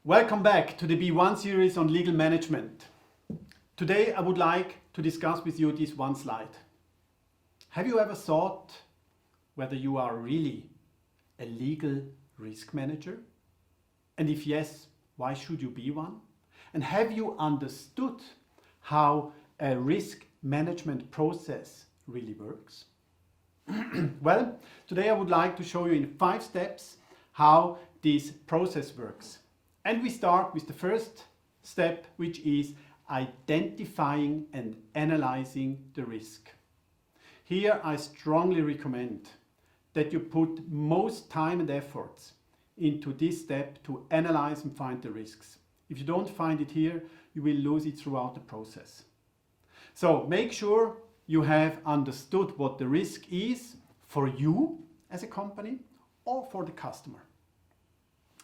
Welcome back to the B1 series on legal management. Today I would like to discuss with you this one slide. Have you ever thought whether you are really a legal risk manager? And if yes, why should you be one? And have you understood how a risk management process really works? Well, today I would like to show you in 5 steps how this process works. And we start with the first step, which is identifying and analyzing the risk. Here I strongly recommend that you put most time and efforts into this step to analyze and find the risks. If you don't find it here, you will lose it throughout the process. So make sure you have understood what the risk is for you as a company or for the customer.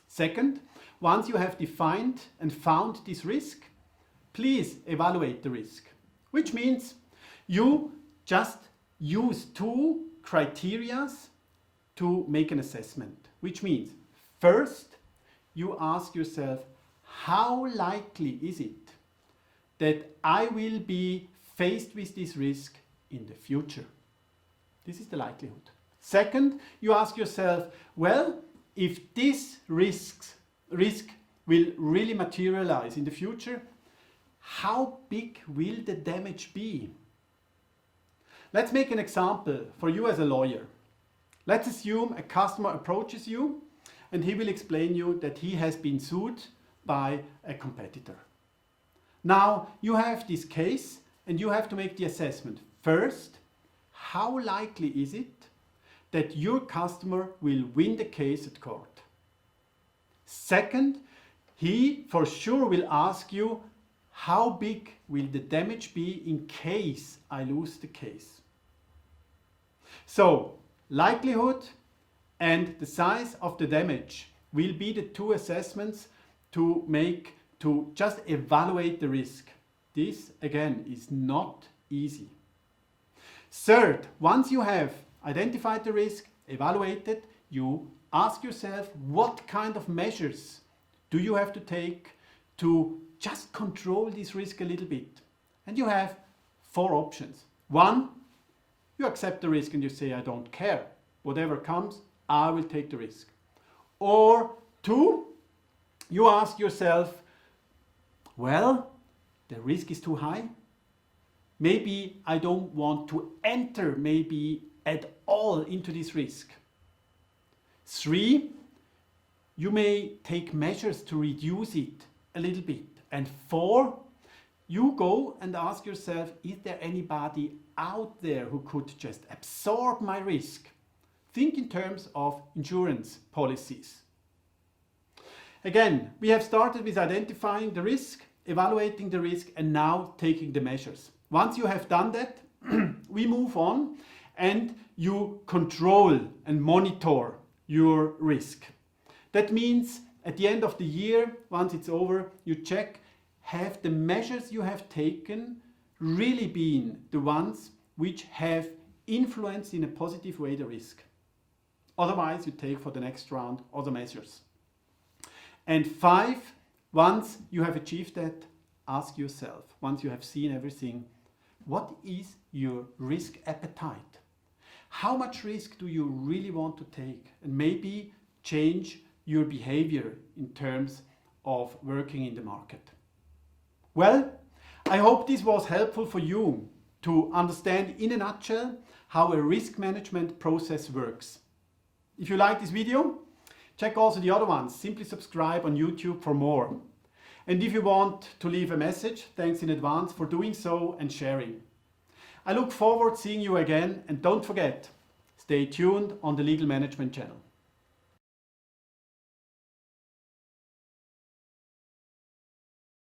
Second, once you have defined and found this risk, please evaluate the risk, which means you just use 2 criteria to make an assessment, which means first you ask yourself, how likely is it that I will be faced with this risk in the future? This is the likelihood. Second, you ask yourself, well, if this risk will really materialize in the future, how big will the damage be? Let's make an example for you as a lawyer. Let's assume a customer approaches you and he will explain you that he has been sued by a competitor. Now you have this case and you have to make the assessment. First, how likely is it that your customer will win the case at court? Second, he for sure will ask you, how big will the damage be in case I lose the case? So, likelihood and the size of the damage will be the 2 assessments to make to just evaluate the risk. This, again, is not easy. Third, once you have identified the risk, evaluated, you ask yourself what kind of measures do you have to take to just control this risk a little bit. And you have 4 options. 1, you accept the risk and you say, I don't care. Whatever comes, I will take the risk. Or 2, you ask yourself, well, the risk is too high. Maybe I don't want to enter at all into this risk. 3, you may take measures to reduce it a little bit. And 4, you go and ask yourself, is there anybody out there who could just absorb my risk? Think in terms of insurance policies. Again, we have started with identifying the risk, evaluating the risk, and now taking the measures. Once you have done that, we move on and you control and monitor your risk. That means at the end of the year, once it's over, you check, have the measures you have taken really been the ones which have influenced in a positive way the risk? Otherwise, you take for the next round other measures. And 5, once you have achieved that, ask yourself, once you have seen everything, what is your risk appetite? How much risk do you really want to take? And maybe change your behavior in terms of working in the market. Well, I hope this was helpful for you to understand in a nutshell how a risk management process works. If you like this video, check also the other ones. Simply subscribe on YouTube for more. And if you want to leave a message, thanks in advance for doing so and sharing. I look forward to seeing you again, and don't forget, stay tuned on the Legal Management channel.